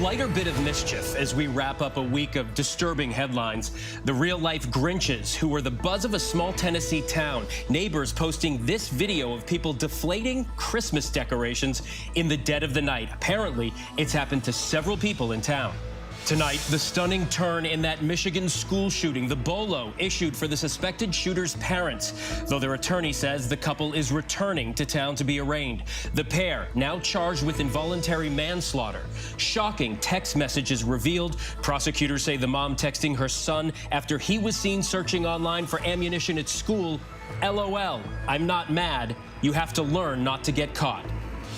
lighter bit of mischief as we wrap up a week of disturbing headlines. The real-life Grinches who were the buzz of a small Tennessee town. Neighbors posting this video of people deflating Christmas decorations in the dead of the night. Apparently, it's happened to several people in town. Tonight, the stunning turn in that Michigan school shooting, the BOLO issued for the suspected shooter's parents, though their attorney says the couple is returning to town to be arraigned. The pair now charged with involuntary manslaughter. Shocking text messages revealed. Prosecutors say the mom texting her son after he was seen searching online for ammunition at school. LOL, I'm not mad. You have to learn not to get caught.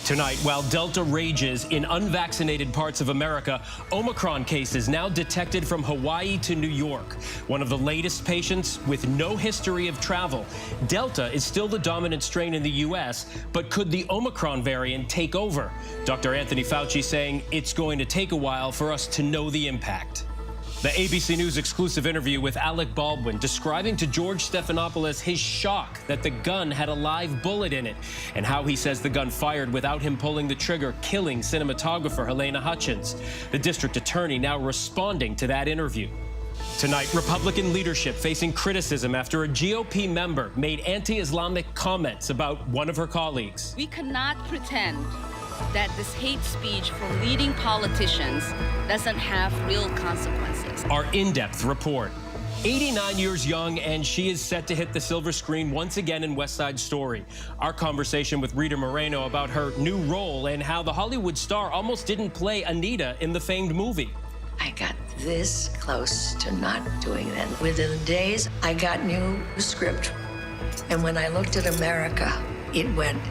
Tonight, while Delta rages in unvaccinated parts of America, Omicron cases now detected from Hawaii to New York. One of the latest patients with no history of travel. Delta is still the dominant strain in the U.S., but could the Omicron variant take over? Dr. Anthony Fauci saying it's going to take a while for us to know the impact. The ABC News exclusive interview with Alec Baldwin describing to George Stephanopoulos his shock that the gun had a live bullet in it and how he says the gun fired without him pulling the trigger, killing cinematographer Helena Hutchins. The district attorney now responding to that interview. Tonight, Republican leadership facing criticism after a GOP member made anti-Islamic comments about one of her colleagues. We cannot pretend that this hate speech from leading politicians doesn't have real consequences. Our in-depth report. 89 years young, and she is set to hit the silver screen once again in West Side Story. Our conversation with Rita Moreno about her new role and how the Hollywood star almost didn't play Anita in the famed movie. I got this close to not doing that. Within days, I got new script. And when I looked at America, it went,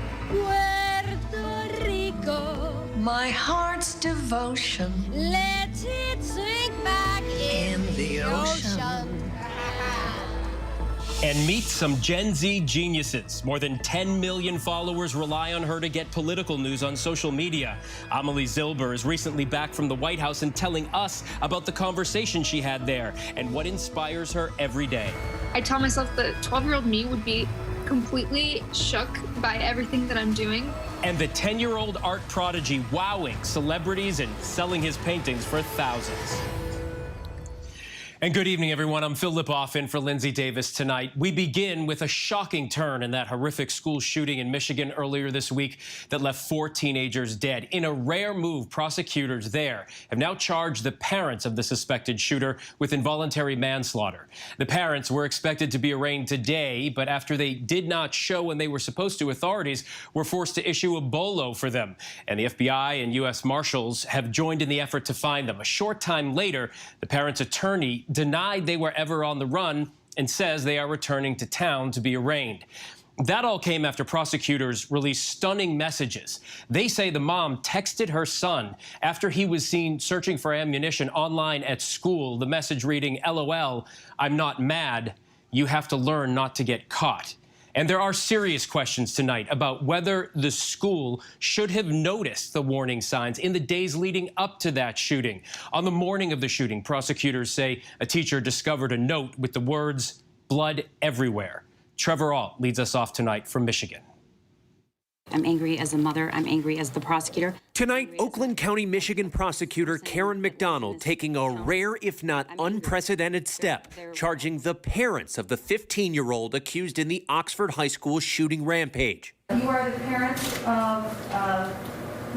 my heart's devotion. Let it sink back in the ocean. And meet some Gen Z geniuses. More than 10 million followers rely on her to get political news on social media. Amelie Zilber is recently back from the White House and telling us about the conversation she had there and what inspires her every day. I tell myself that 12-year-old me would be completely shook by everything that I'm doing. And the 10-year-old art prodigy wowing celebrities and selling his paintings for thousands. And good evening, everyone. I'm Phil Lipoff in for Lindsay Davis tonight. We begin with a shocking turn in that horrific school shooting in Michigan earlier this week that left 4 teenagers dead. In a rare move, prosecutors there have now charged the parents of the suspected shooter with involuntary manslaughter. The parents were expected to be arraigned today, but after they did not show when they were supposed to, authorities were forced to issue a BOLO for them. And the FBI and U.S. Marshals have joined in the effort to find them. A short time later, the parents' attorney denied they were ever on the run and says they are returning to town to be arraigned. That all came after prosecutors released stunning messages. They say the mom texted her son after he was seen searching for ammunition online at school. The message reading, LOL, I'm not mad. You have to learn not to get caught. And there are serious questions tonight about whether the school should have noticed the warning signs in the days leading up to that shooting. On the morning of the shooting, prosecutors say a teacher discovered a note with the words, blood everywhere. Trevor Ault leads us off tonight from Michigan. I'm angry as a mother. I'm angry as the prosecutor. Tonight, Oakland County, Michigan prosecutor Karen McDonald taking a rare, if not unprecedented step, charging the parents of the 15-year-old accused in the Oxford High School shooting rampage. You are the parents of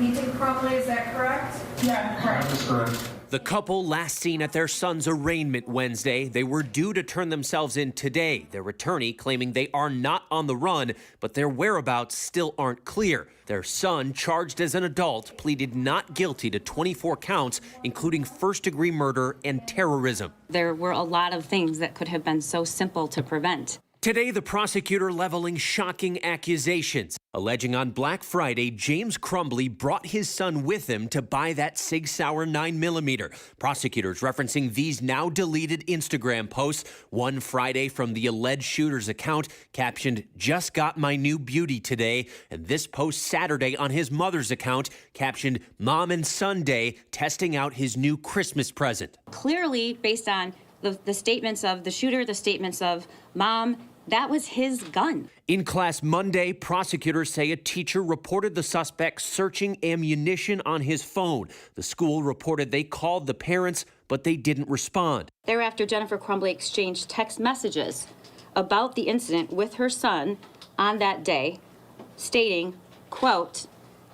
Ethan Crumley, is that correct? Yeah, correct. That's correct. The couple last seen at their son's arraignment Wednesday. They were due to turn themselves in today. Their attorney claiming they are not on the run, but their whereabouts still aren't clear. Their son, charged as an adult, pleaded not guilty to 24 counts, including first-degree murder and terrorism. There were a lot of things that could have been so simple to prevent. Today, the prosecutor leveling shocking accusations, alleging on Black Friday, James Crumbley brought his son with him to buy that Sig Sauer 9mm. Prosecutors referencing these now deleted Instagram posts. One Friday from the alleged shooter's account, captioned, "Just got my new beauty today." And this post Saturday on his mother's account, captioned, "Mom and Son Day, testing out his new Christmas present." Clearly, based on the statements of the shooter, the statements of mom, That was his gun. In class Monday, prosecutors say a teacher reported the suspect searching ammunition on his phone. The school reported they called the parents, but they didn't respond. Thereafter, Jennifer Crumbley exchanged text messages about the incident with her son on that day, stating, quote,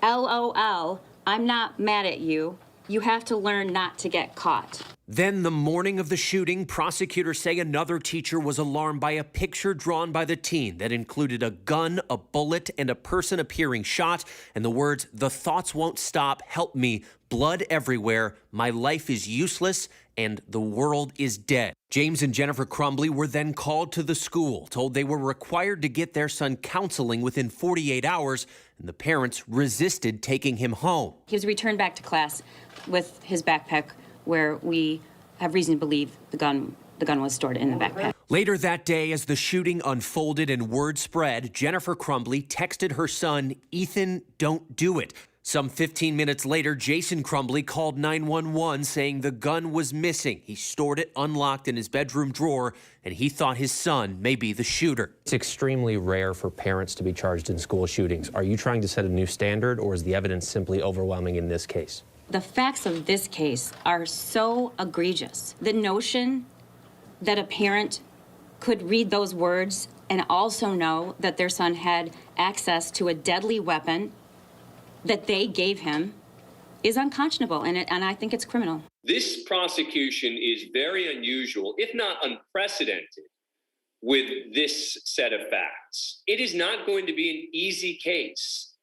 LOL, I'm not mad at you. You have to learn not to get caught. Then the morning of the shooting, prosecutors say another teacher was alarmed by a picture drawn by the teen that included a gun, a bullet, and a person appearing shot, and the words, "The thoughts won't stop, help me, blood everywhere, my life is useless, and the world is dead." James and Jennifer Crumbley were then called to the school, told they were required to get their son counseling within 48 hours, and the parents resisted taking him home. He was returned back to class with his backpack, where we have reason to believe the gun was stored in the backpack. Later that day, as the shooting unfolded and word spread, Jennifer Crumbley texted her son, "Ethan, don't do it." Some 15 minutes later, Jason Crumbley called 911 saying the gun was missing. He stored it unlocked in his bedroom drawer, and he thought his son may be the shooter. It's extremely rare for parents to be charged in school shootings. Are you trying to set a new standard, or is the evidence simply overwhelming in this case? The facts of this case are so egregious. The notion that a parent could read those words and also know that their son had access to a deadly weapon that they gave him is unconscionable, and I think it's criminal. This prosecution is very unusual, if not unprecedented, with this set of facts. It is not going to be an easy case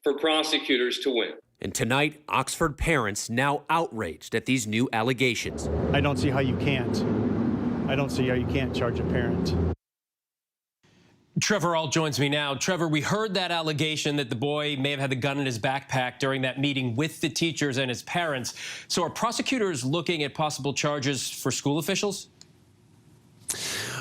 for prosecutors to win. And tonight, Oxford parents now outraged at these new allegations. I don't see how you can't. I don't see how you can't charge a parent. Trevor Ault joins me now. Trevor, we heard that allegation that the boy may have had the gun in his backpack during that meeting with the teachers and his parents. So are prosecutors looking at possible charges for school officials?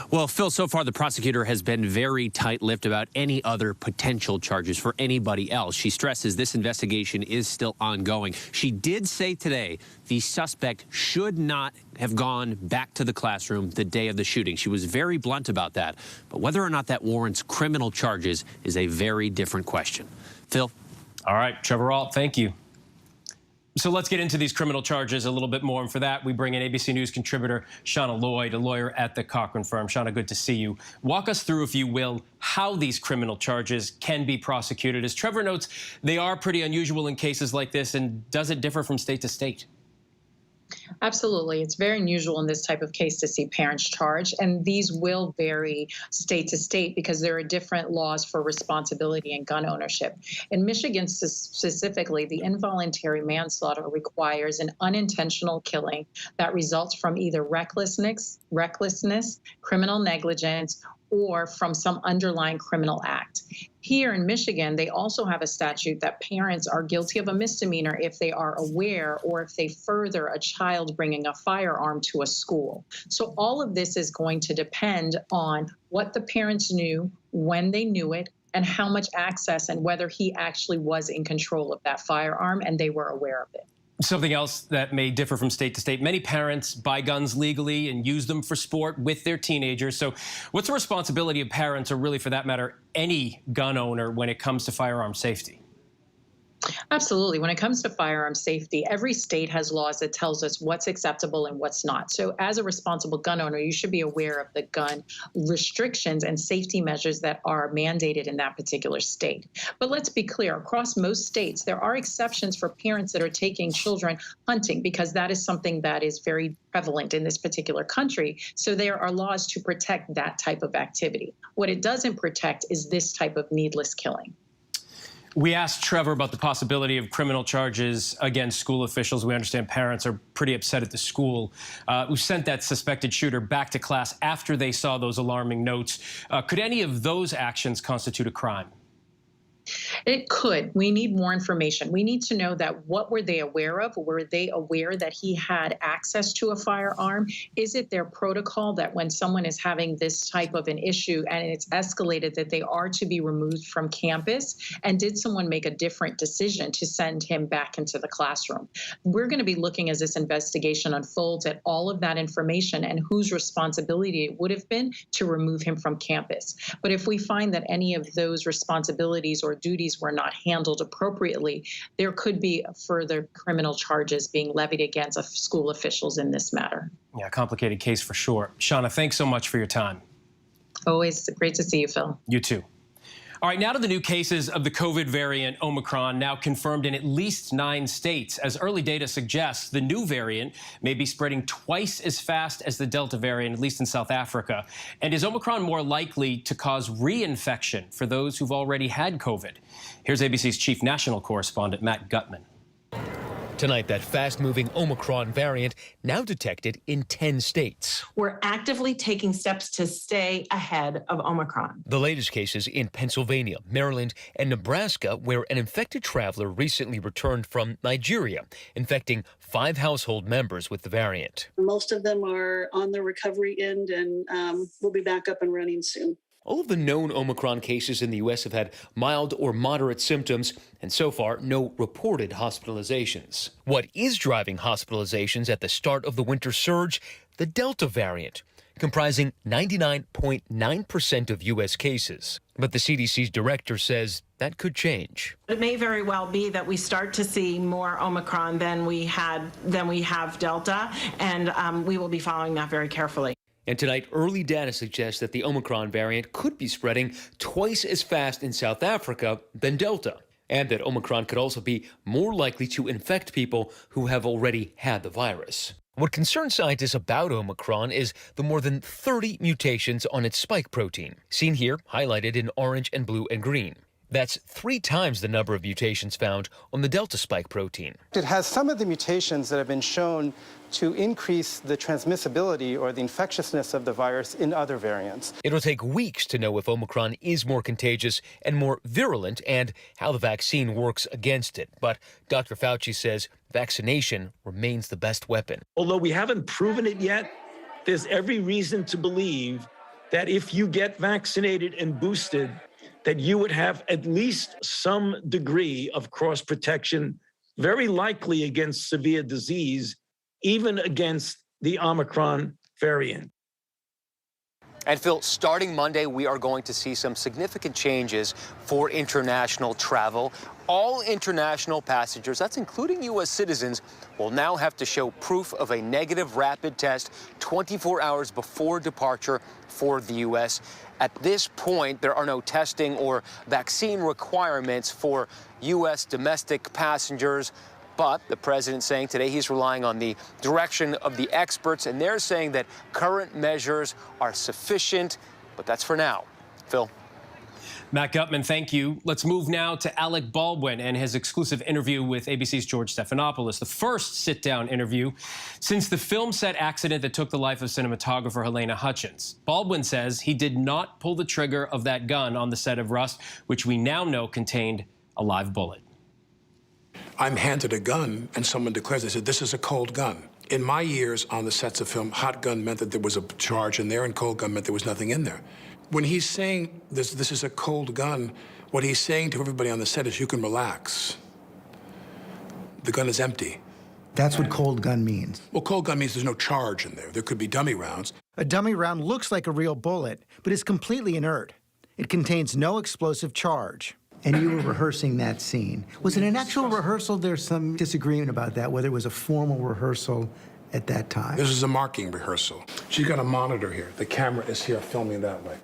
Well, Phil, so far the prosecutor has been very tight-lipped about any other potential charges for anybody else. She stresses this investigation is still ongoing. She did say today the suspect should not have gone back to the classroom the day of the shooting. She was very blunt about that. But whether or not that warrants criminal charges is a very different question. Phil? All right, Trevor Ault, thank you. So let's get into these criminal charges a little bit more. And for that, we bring in ABC News contributor Shauna Lloyd, a lawyer at the Cochran firm. Shauna, good to see you. Walk us through, if you will, how these criminal charges can be prosecuted. As Trevor notes, they are pretty unusual in cases like this. And does it differ from state to state? Absolutely. It's very unusual in this type of case to see parents charged, and these will vary state to state because there are different laws for responsibility and gun ownership. In Michigan specifically, the involuntary manslaughter requires an unintentional killing that results from either recklessness, criminal negligence, or from some underlying criminal act. Here in Michigan, they also have a statute that parents are guilty of a misdemeanor if they are aware or if they further a child bringing a firearm to a school. So all of this is going to depend on what the parents knew, when they knew it, and how much access and whether he actually was in control of that firearm and they were aware of it. Something else that may differ from state to state. Many parents buy guns legally and use them for sport with their teenagers. So what's the responsibility of parents, or really for that matter, any gun owner when it comes to firearm safety? Absolutely. When it comes to firearm safety, every state has laws that tells us what's acceptable and what's not. So as a responsible gun owner, you should be aware of the gun restrictions and safety measures that are mandated in that particular state. But let's be clear, across most states, there are exceptions for parents that are taking children hunting because that is something that is very prevalent in this particular country. So there are laws to protect that type of activity. What it doesn't protect is this type of needless killing. We asked Trevor about the possibility of criminal charges against school officials. We understand parents are pretty upset at the school who sent that suspected shooter back to class after they saw those alarming notes. Could any of those actions constitute a crime? It could. We need more information. We need to know that what were they aware of? Were they aware that he had access to a firearm? Is it their protocol that when someone is having this type of an issue and it's escalated that they are to be removed from campus? And did someone make a different decision to send him back into the classroom? We're going to be looking as this investigation unfolds at all of that information and whose responsibility it would have been to remove him from campus. But if we find that any of those responsibilities or duties were not handled appropriately, there could be further criminal charges being levied against school officials in this matter. Yeah, complicated case for sure. Shauna, thanks so much for your time. Always great to see you, Phil. You too. All right, now to the new cases of the COVID variant Omicron, now confirmed in at least 9 states. As early data suggests, the new variant may be spreading twice as fast as the Delta variant, at least in South Africa. And is Omicron more likely to cause reinfection for those who've already had COVID? Here's ABC's chief national correspondent, Matt Gutman. Tonight, that fast-moving Omicron variant now detected in 10 states. We're actively taking steps to stay ahead of Omicron. The latest cases in Pennsylvania, Maryland, and Nebraska, where an infected traveler recently returned from Nigeria, infecting 5 household members with the variant. Most of them are on the recovery end and will be back up and running soon. All of the known Omicron cases in the U.S. have had mild or moderate symptoms, and so far, no reported hospitalizations. What is driving hospitalizations at the start of the winter surge? The Delta variant, comprising 99.9% of U.S. cases. But the CDC's director says that could change. It may very well be that we start to see more Omicron than we have Delta, and we will be following that very carefully. And tonight, early data suggests that the Omicron variant could be spreading twice as fast in South Africa than Delta, and that Omicron could also be more likely to infect people who have already had the virus. What concerns scientists about Omicron is the more than 30 mutations on its spike protein, seen here highlighted in orange and blue and green. That's 3 times the number of mutations found on the Delta spike protein. It has some of the mutations that have been shown to increase the transmissibility or the infectiousness of the virus in other variants. It'll take weeks to know if Omicron is more contagious and more virulent and how the vaccine works against it. But Dr. Fauci says vaccination remains the best weapon. Although we haven't proven it yet, there's every reason to believe that if you get vaccinated and boosted, that you would have at least some degree of cross protection, very likely against severe disease, even against the Omicron variant. And Phil, starting Monday, we are going to see some significant changes for international travel. All international passengers, that's including U.S. citizens, will now have to show proof of a negative rapid test 24 hours before departure for the U.S. At this point, there are no testing or vaccine requirements for U.S. domestic passengers. But the president saying today he's relying on the direction of the experts, and they're saying that current measures are sufficient. But that's for now. Phil. Matt Gutman, thank you. Let's move now to Alec Baldwin and his exclusive interview with ABC's George Stephanopoulos, the first sit-down interview since the film set accident that took the life of cinematographer Helena Hutchins. Baldwin says he did not pull the trigger of that gun on the set of Rust, which we now know contained a live bullet. I'm handed a gun, and someone declares, they said, this is a cold gun. In my years on the sets of film, hot gun meant that there was a charge in there, and cold gun meant there was nothing in there. When he's saying this is a cold gun, what he's saying to everybody on the set is, you can relax. The gun is empty. That's what cold gun means. Well, cold gun means there's no charge in there. There could be dummy rounds. A dummy round looks like a real bullet, but is completely inert. It contains no explosive charge. And you were rehearsing that scene. Was it an actual rehearsal? There's some disagreement about that, whether it was a formal rehearsal at that time. This is a marking rehearsal. She's got a monitor here. The camera is here filming that way.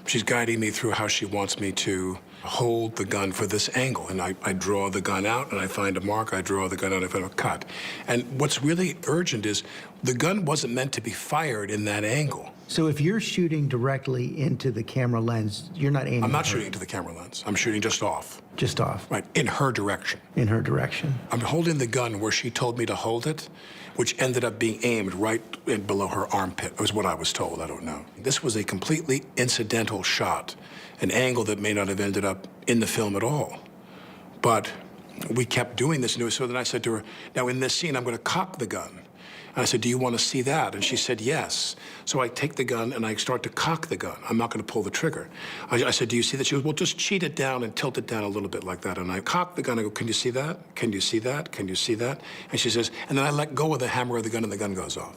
She's guiding me through how she wants me to hold the gun for this angle. And I draw the gun out, and I find a mark. I draw the gun out, I find a cut. And what's really urgent is the gun wasn't meant to be fired in that angle. So if you're shooting directly into the camera lens, you're not aiming. I'm not at her. shooting into the camera lens. I'm shooting just off. Just off. Right, in her direction. In her direction. I'm holding the gun where she told me to hold it, which ended up being aimed right in below her armpit, was what I was told. I don't know. This was a completely incidental shot, an angle that may not have ended up in the film at all. But we kept doing this, and so then I said to her, now in this scene, I'm going to cock the gun. And I said, do you want to see that? And she said, yes. So I take the gun and I start to cock the gun. I'm not going to pull the trigger. I said, do you see that? She goes, well, just cheat it down and tilt it down a little bit like that. And I cock the gun. I go, can you see that? Can you see that? Can you see that? And she says, and then I let go of the hammer of the gun and the gun goes off.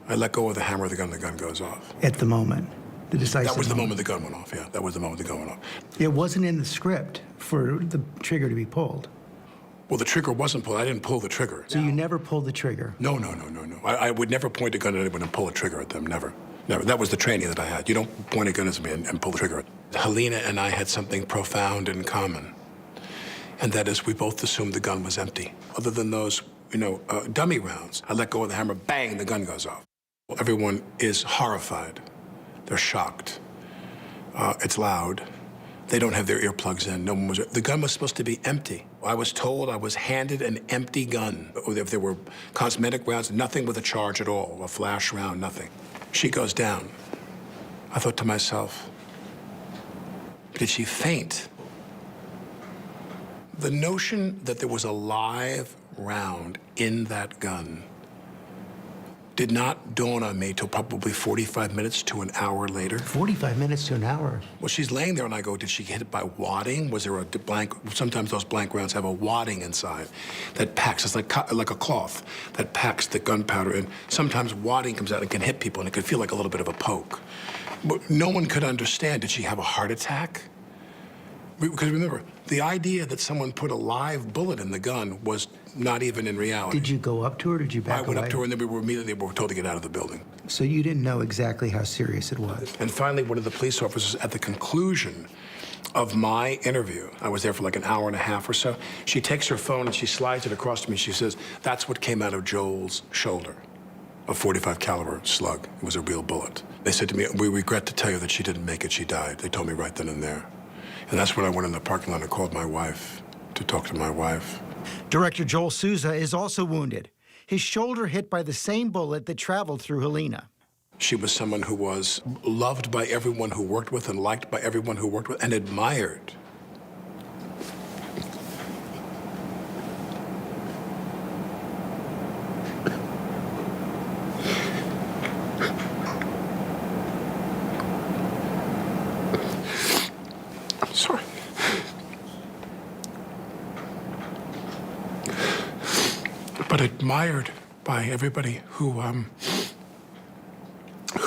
I let go of the hammer of the gun and the gun goes off. At the moment. The decisive That was the moment. moment the gun went off, yeah. That was the moment the gun went off. It wasn't in the script for the trigger to be pulled. Well, the trigger wasn't pulled. I didn't pull the trigger. So you never pulled the trigger? No. I would never point a gun at anyone and pull a trigger at them, never. Never. That was the training that I had. You don't point a gun at me and pull the trigger. Helena and I had something profound in common, and that is we both assumed the gun was empty. Other than those, dummy rounds, I let go of the hammer, bang, the gun goes off. Everyone is horrified. They're shocked. It's loud. They don't have their earplugs in. No one was. The gun was supposed to be empty. I was told I was handed an empty gun. If there were cosmetic rounds, nothing with a charge at all, a flash round, nothing. She goes down. I thought to myself, did she faint? The notion that there was a live round in that gun did not dawn on me till probably 45 minutes to an hour later. 45 minutes to an hour? Well, she's laying there and I go, did she get hit by wadding? Was there a blank? Sometimes those blank rounds have a wadding inside that packs. It's like a cloth that packs the gunpowder. And sometimes wadding comes out and can hit people and it can feel like a little bit of a poke. But no one could understand, did she have a heart attack? Because remember, the idea that someone put a live bullet in the gun was not even in reality. Did you go up to her or did you back away? I went up to her and then we were immediately told to get out of the building. So you didn't know exactly how serious it was? And finally, one of the police officers at the conclusion of my interview, I was there for like an hour and a half or so, she takes her phone and she slides it across to me. She says, that's what came out of Joel's shoulder, a .45 caliber slug. It was a real bullet. They said to me, we regret to tell you that she didn't make it, she died. They told me right then and there. And that's when I went in the parking lot and called my wife to talk to my wife. Director Joel Souza is also wounded. His shoulder hit by the same bullet that traveled through Helena. She was someone who was loved by everyone who worked with and liked by everyone who worked with and admired. I'm sorry. But admired by everybody who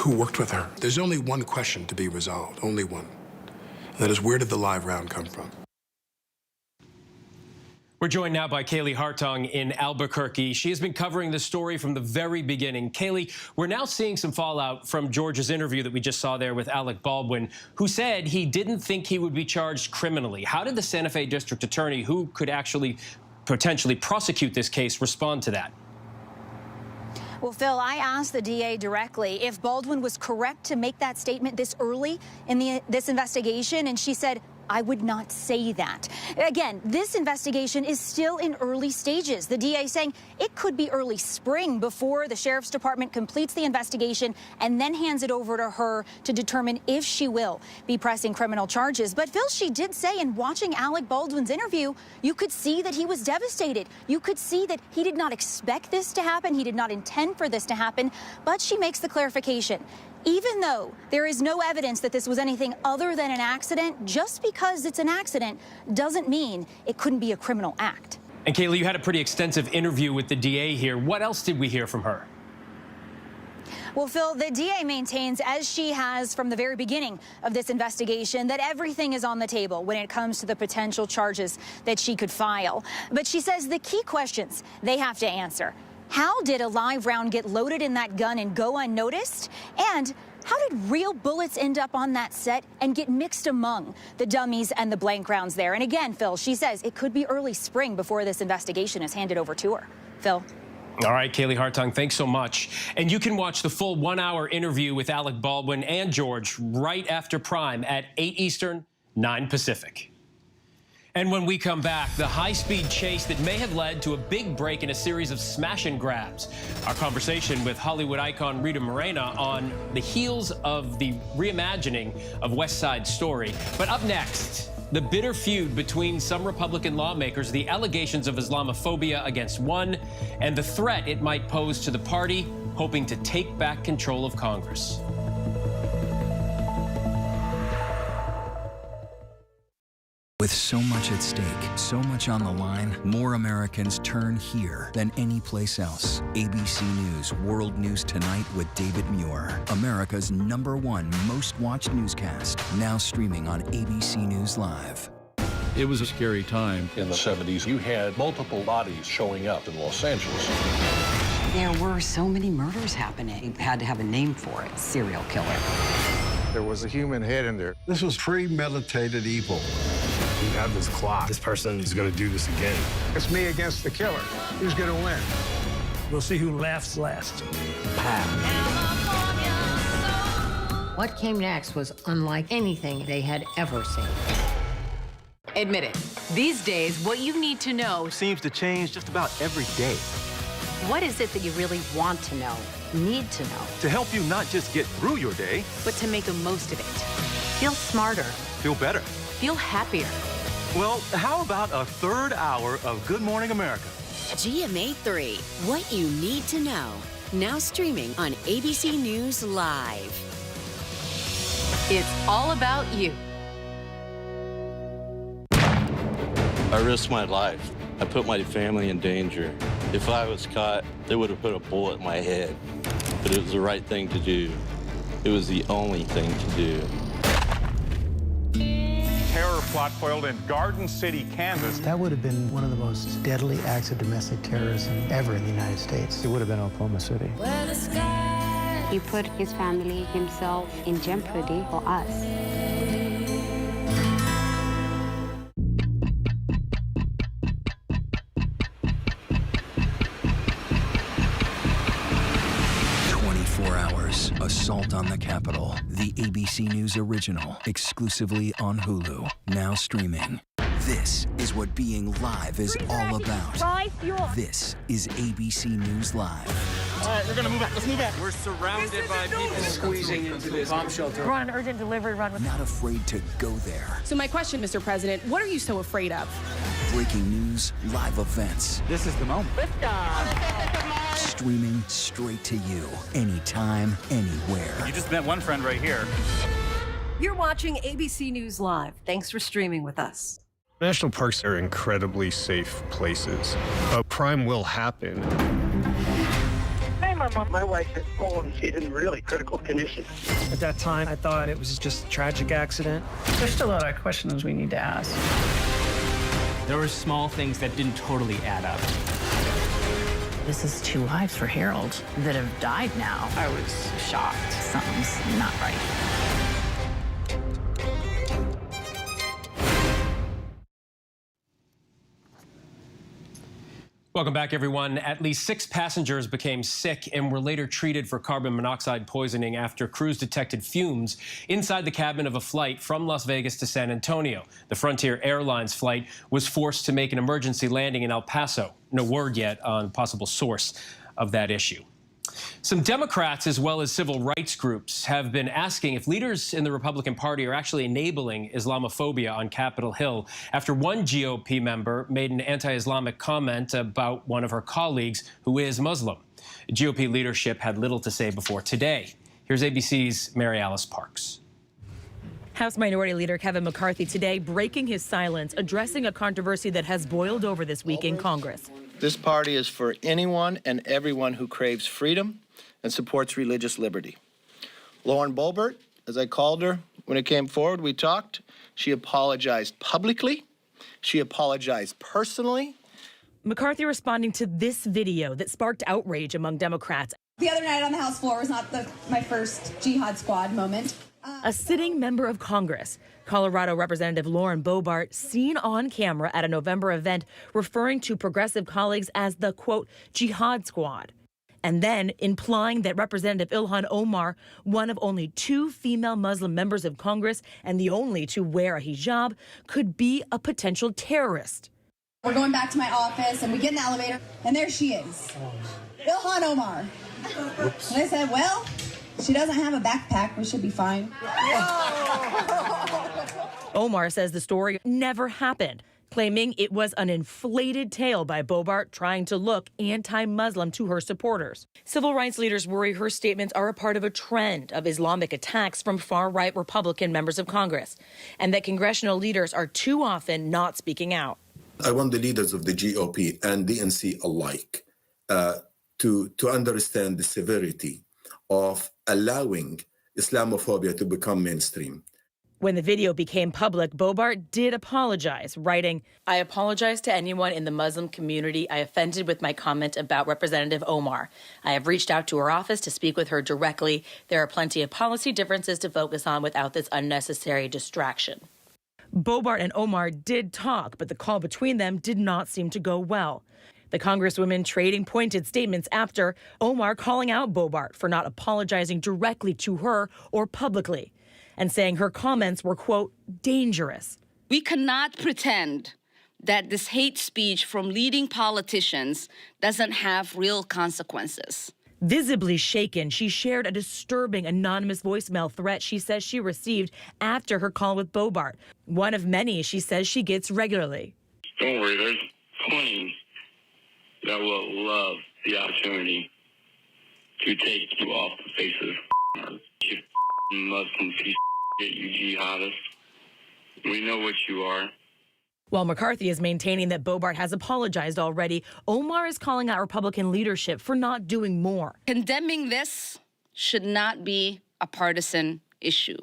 worked with her. There's only one question to be resolved, only one. And that is, where did the live round come from? We're joined now by Kaylee Hartung in Albuquerque. She has been covering the story from the very beginning. Kaylee, we're now seeing some fallout from George's interview that we just saw there with Alec Baldwin, who said he didn't think he would be charged criminally. How did the Santa Fe District Attorney, who could actually potentially prosecute this case, respond to that? Well, Phil, I asked the DA directly if Baldwin was correct to make that statement this early in this investigation, and she said, I would not say that. Again, this investigation is still in early stages. The DA saying it could be early spring before the Sheriff's Department completes the investigation and then hands it over to her to determine if she will be pressing criminal charges. But Phil, she did say in watching Alec Baldwin's interview, you could see that he was devastated. You could see that he did not expect this to happen. He did not intend for this to happen. But she makes the clarification. Even though there is no evidence that this was anything other than an accident, just because it's an accident doesn't mean it couldn't be a criminal act. And Kaylee, you had a pretty extensive interview with the DA here. What else did we hear from her? Well, Phil, the DA maintains, as she has from the very beginning of this investigation, that everything is on the table when it comes to the potential charges that she could file. But she says the key questions they have to answer: how did a live round get loaded in that gun and go unnoticed? And how did real bullets end up on that set and get mixed among the dummies and the blank rounds there? And again, Phil, she says it could be early spring before this investigation is handed over to her. Phil? All right, Kaylee Hartung, thanks so much. And you can watch the full 1-hour interview with Alec Baldwin and George right after Prime at 8 Eastern, 9 Pacific. And when we come back, the high-speed chase that may have led to a big break in a series of smash and grabs. Our conversation with Hollywood icon Rita Moreno on the heels of the reimagining of West Side Story. But up next, the bitter feud between some Republican lawmakers, the allegations of Islamophobia against one, and the threat it might pose to the party hoping to take back control of Congress. With so much at stake, so much on the line, more Americans turn here than any place else. ABC News World News Tonight with David Muir, America's #1 most watched newscast, now streaming on ABC News Live. It was a scary time. In the 70s, you had multiple bodies showing up in Los Angeles. There were so many murders happening. You had to have a name for it, serial killer. There was a human head in there. This was premeditated evil. We have this clock. This person is going to do this again. It's me against the killer. Who's going to win? We'll see who laughs last. What came next was unlike anything they had ever seen. Admit it. These days, what you need to know seems to change just about every day. What is it that you really want to know, need to know? To help you not just get through your day, but to make the most of it. Feel smarter. Feel better. Feel happier. Well, how about a third hour of Good Morning America? GMA 3, what you need to know. Now streaming on ABC News Live. It's all about you. I risked my life. I put my family in danger. If I was caught, they would have put a bullet in my head. But it was the right thing to do. It was the only thing to do. Terror plot foiled in Garden City, Kansas. That would have been one of the most deadly acts of domestic terrorism ever in the United States. It would have been Oklahoma City. He put his family, himself in jeopardy for us. 24 hours, Assault on the Capitol, the ABC News original, exclusively on Hulu, now streaming. This is what being live is all about. This is ABC News Live. All right, we're gonna move back. Let's move back. We're surrounded by people squeezing into this bomb shelter. We're on an urgent delivery run. Not afraid to go there. So my question, Mr. President, what are you so afraid of? Breaking news, live events. This is the moment. Streaming straight to you, anytime, anywhere. You just met one friend right here. You're watching ABC News Live. Thanks for streaming with us. National parks are incredibly safe places, but crime will happen. Hey, my wife is fallen. She's in really critical condition. At that time, I thought it was just a tragic accident. There's still a lot of questions we need to ask. There were small things that didn't totally add up. This is 2 lives for Harold that have died now. I was shocked. Something's not right. Welcome back, everyone. At least 6 passengers became sick and were later treated for carbon monoxide poisoning after crews detected fumes inside the cabin of a flight from Las Vegas to San Antonio. The Frontier Airlines flight was forced to make an emergency landing in El Paso. No word yet on possible source of that issue. Some Democrats, as well as civil rights groups, have been asking if leaders in the Republican Party are actually enabling Islamophobia on Capitol Hill after one GOP member made an anti-Islamic comment about one of her colleagues who is Muslim. GOP leadership had little to say before today. Here's ABC's Mary Alice Parks. House Minority Leader Kevin McCarthy today breaking his silence, addressing a controversy that has boiled over this week in Congress. This party is for anyone and everyone who craves freedom and supports religious liberty. Lauren Boebert, as I called her when it came forward, we talked. She apologized publicly. She apologized personally. McCarthy responding to this video that sparked outrage among Democrats. The other night on the House floor was not my first Jihad Squad moment. A sitting member of Congress, Colorado Representative Lauren Boebert, seen on camera at a November event referring to progressive colleagues as the, quote, jihad squad, and then implying that Representative Ilhan Omar, one of only 2 female Muslim members of Congress and the only to wear a hijab, could be a potential terrorist. We're going back to my office, and we get in the elevator, and there she is, Ilhan Omar. Oops. And I said, well, she doesn't have a backpack. We should be fine. Omar says the story never happened, claiming it was an inflated tale by Boebert trying to look anti-Muslim to her supporters. Civil rights leaders worry her statements are a part of a trend of Islamic attacks from far-right Republican members of Congress, and that congressional leaders are too often not speaking out. I want the leaders of the GOP and DNC alike to understand the severity of allowing Islamophobia to become mainstream. When the video became public, Boebert did apologize, writing, "I apologize to anyone in the Muslim community I offended with my comment about Representative Omar. I have reached out to her office to speak with her directly. There are plenty of policy differences to focus on without this unnecessary distraction." Boebert and Omar did talk, but the call between them did not seem to go well. The Congresswomen trading pointed statements after, Omar calling out Boebert for not apologizing directly to her or publicly, and saying her comments were, quote, dangerous. We cannot pretend that this hate speech from leading politicians doesn't have real consequences. Visibly shaken, she shared a disturbing anonymous voicemail threat she says she received after her call with Boebert, one of many she says she gets regularly. Don't worry, there's plenty that will love the opportunity to take you off the face of the earth. You Muslim piece of shit, you jihadist. We know what you are. While McCarthy is maintaining that Boebert has apologized already, Omar is calling out Republican leadership for not doing more. Condemning this should not be a partisan issue.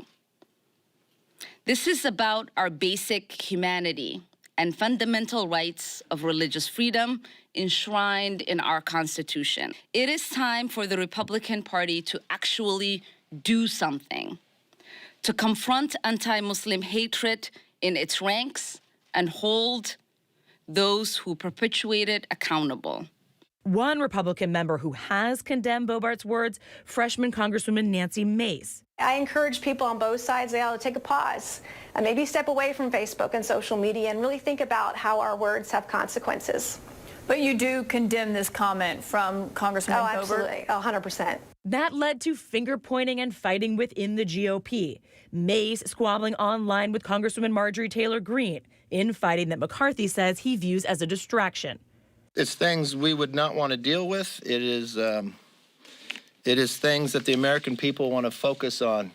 This is about our basic humanity and fundamental rights of religious freedom enshrined in our Constitution. It is time for the Republican Party to actually do something, to confront anti-Muslim hatred in its ranks and hold those who perpetuate it accountable. One Republican member who has condemned Boebert's words, freshman Congresswoman Nancy Mace. I encourage people on both sides, they ought to take a pause and maybe step away from Facebook and social media and really think about how our words have consequences. But you do condemn this comment from Congressman Boebert? Oh, absolutely, 100%. That led to finger-pointing and fighting within the GOP. Mace squabbling online with Congresswoman Marjorie Taylor Greene, infighting that McCarthy says he views as a distraction. It's things we would not want to deal with. It is things that the American people want to focus on.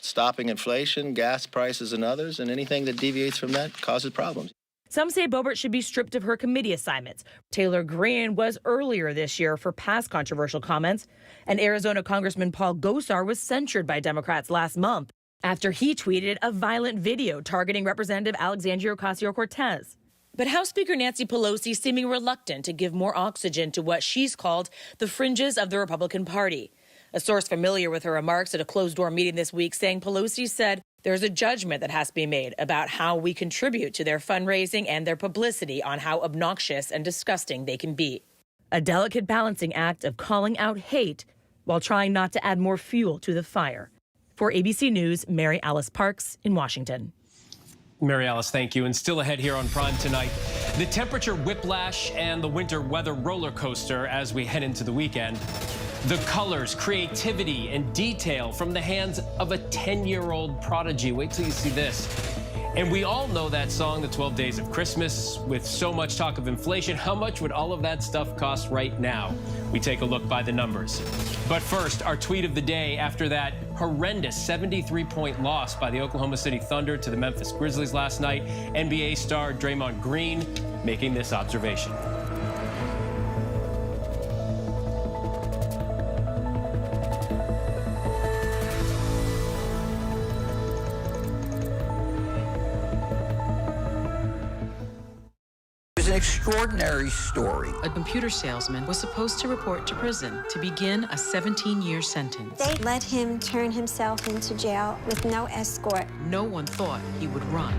Stopping inflation, gas prices, and others, and anything that deviates from that causes problems. Some say Boebert should be stripped of her committee assignments. Taylor Greene was earlier this year for past controversial comments, and Arizona Congressman Paul Gosar was censured by Democrats last month after he tweeted a violent video targeting Representative Alexandria Ocasio-Cortez. But House Speaker Nancy Pelosi seeming reluctant to give more oxygen to what she's called the fringes of the Republican Party. A source familiar with her remarks at a closed-door meeting this week saying Pelosi said there's a judgment that has to be made about how we contribute to their fundraising and their publicity on how obnoxious and disgusting they can be. A delicate balancing act of calling out hate while trying not to add more fuel to the fire. For ABC News, Mary Alice Parks in Washington. Mary Alice, thank you. And still ahead here on Prime tonight, the temperature whiplash and the winter weather roller coaster as we head into the weekend. The colors, creativity, and detail from the hands of a 10-year-old prodigy. Wait till you see this. And we all know that song, The 12 Days of Christmas. With so much talk of inflation, how much would all of that stuff cost right now? We take a look by the numbers. But first, our tweet of the day after that horrendous 73-point loss by the Oklahoma City Thunder to the Memphis Grizzlies last night. NBA star Draymond Green making this observation. extraordinary story. A computer salesman was supposed to report to prison to begin a 17-year sentence. They let him turn himself into jail with no escort. No one thought he would run.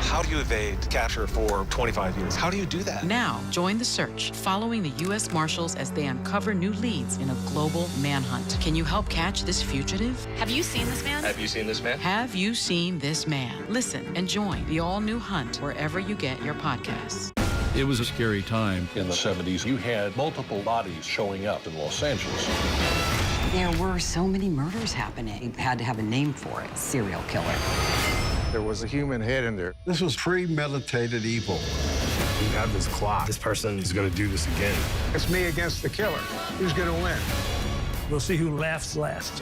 How do you evade capture for 25 years? How do you do that? Now, join the search, following the U.S. Marshals as they uncover new leads in a global manhunt. Can you help catch this fugitive? Have you seen this man? Have you seen this man? Have you seen this man? Listen and join the all-new Hunt wherever you get your podcasts. It was a scary time. In the 70s, you had multiple bodies showing up in Los Angeles. There were so many murders happening. You had to have a name for it, serial killer. There was a human head in there. This was premeditated evil. We have this clock. This person is going to do this again. It's me against the killer. Who's going to win? We'll see who laughs last.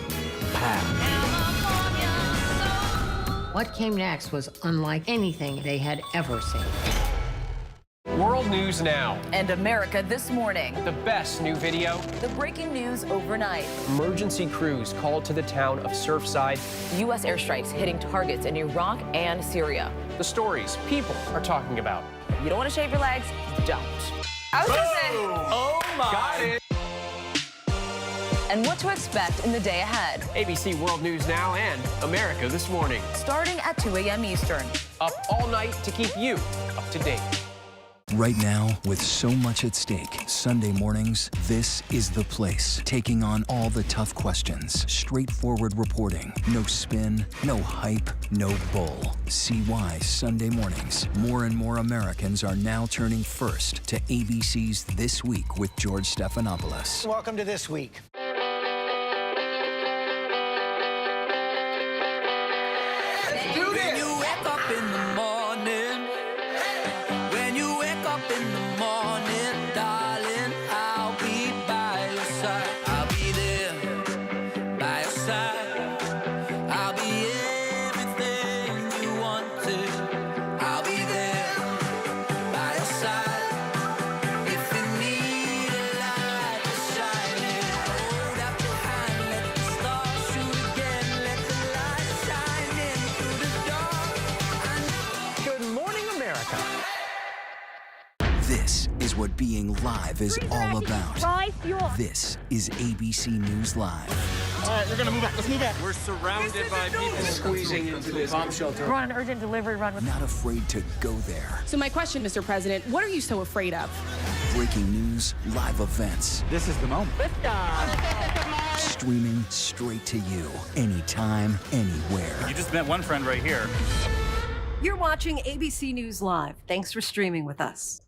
What came next was unlike anything they had ever seen. World News Now. And America This Morning. The best new video. The breaking news overnight. Emergency crews called to the town of Surfside. U.S. airstrikes hitting targets in Iraq and Syria. The stories people are talking about. You don't want to shave your legs? Don't. I was going to say. Oh my. Got it. And what to expect in the day ahead. ABC World News Now and America This Morning. Starting at 2 a.m. Eastern. Up all night to keep you up to date. Right now, with so much at stake, Sunday mornings, this is the place. Taking on all the tough questions. Straightforward reporting. No spin, no hype, no bull. See why Sunday mornings, more and more Americans are now turning first to ABC's This Week with George Stephanopoulos. Welcome to This Week. Let's do this. When you wake up in the morning, when you wake up in the morning, darling, I'll be by your side. I'll be there by your side. I'll be everything you wanted. I'll be there by your side. If you need a light to shine it, hold up your hand, let the stars shoot again, let the light shine in through the dark. Good morning, America. This is what being live is all about. This is ABC News Live. All right, we're going to move back. Let's move back. We're surrounded by people squeezing into this bomb shelter. We're on an urgent delivery run. Not afraid to go there. So my question, Mr. President, what are you so afraid of? Breaking news, live events. This is the moment. Streaming straight to you, anytime, anywhere. You just met one friend right here. You're watching ABC News Live. Thanks for streaming with us.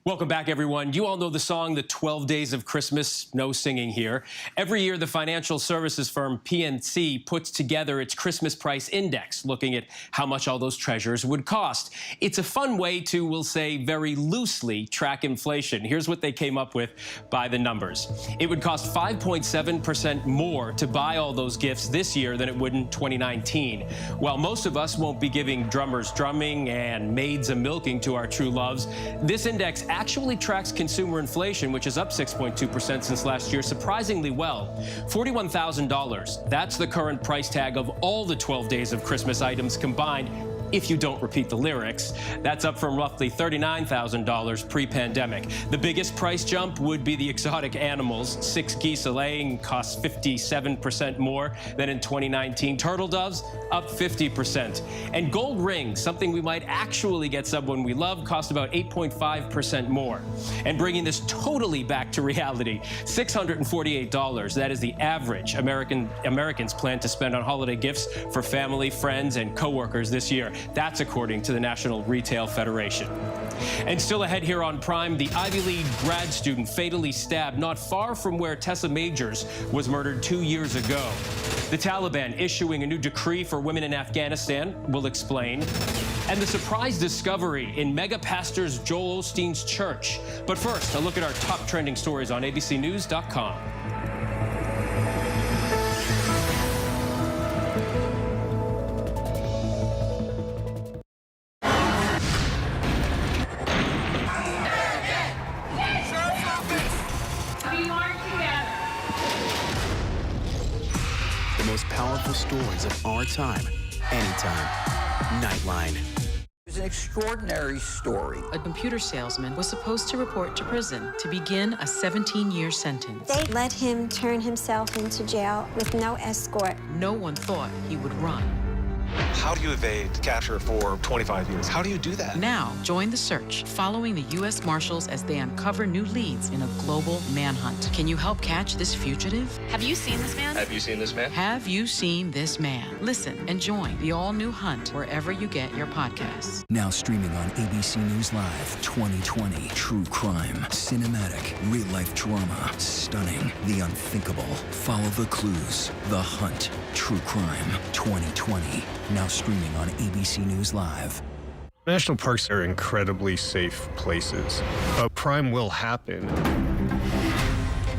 Welcome back, everyone. You all know the song, The 12 Days of Christmas. No singing here. Every year, the financial services firm PNC puts together its Christmas price index, looking at how much all those treasures would cost. It's a fun way to, we'll say, very loosely track inflation. Here's what they came up with by the numbers. It would cost 5.7% more to buy all those gifts this year than it would in 2019. While most of us won't be giving drummers drumming and maids a milking to our true loves, this index actually tracks consumer inflation, which is up 6.2% since last year, surprisingly well. $41,000. That's the current price tag of all the 12 days of Christmas items combined, if you don't repeat the lyrics. That's up from roughly $39,000 pre-pandemic. The biggest price jump would be the exotic animals. 6 geese a laying costs 57% more than in 2019. Turtle doves up 50%. And gold rings, something we might actually get someone we love, cost about 8.5% more. And bringing this totally back to reality, $648. That is the average Americans plan to spend on holiday gifts for family, friends, and coworkers this year. That's according to the National Retail Federation. And still ahead here on Prime, the Ivy League grad student fatally stabbed not far from where Tessa Majors was murdered 2 years ago. The Taliban issuing a new decree for women in Afghanistan. We'll explain. And the surprise discovery in mega pastors Joel Osteen's church. But first, a look at our top trending stories on abcnews.com. The most powerful stories of our time, anytime. Nightline. an extraordinary story. A computer salesman was supposed to report to prison to begin a 17-year sentence. They let him turn himself into jail with no escort. No one thought he would run. How do you evade capture for 25 years? How do you do that? Now, join the search, following the U.S. Marshals as they uncover new leads in a global manhunt. Can you help catch this fugitive? Have you seen this man? Have you seen this man? Have you seen this man? Listen and join the all-new Hunt wherever you get your podcasts. Now streaming on ABC News Live 2020. True crime, cinematic, real-life drama, stunning, the unthinkable. Follow the clues. The Hunt. True crime 2020. Now streaming on ABC News Live. National parks are incredibly safe places, but crime will happen.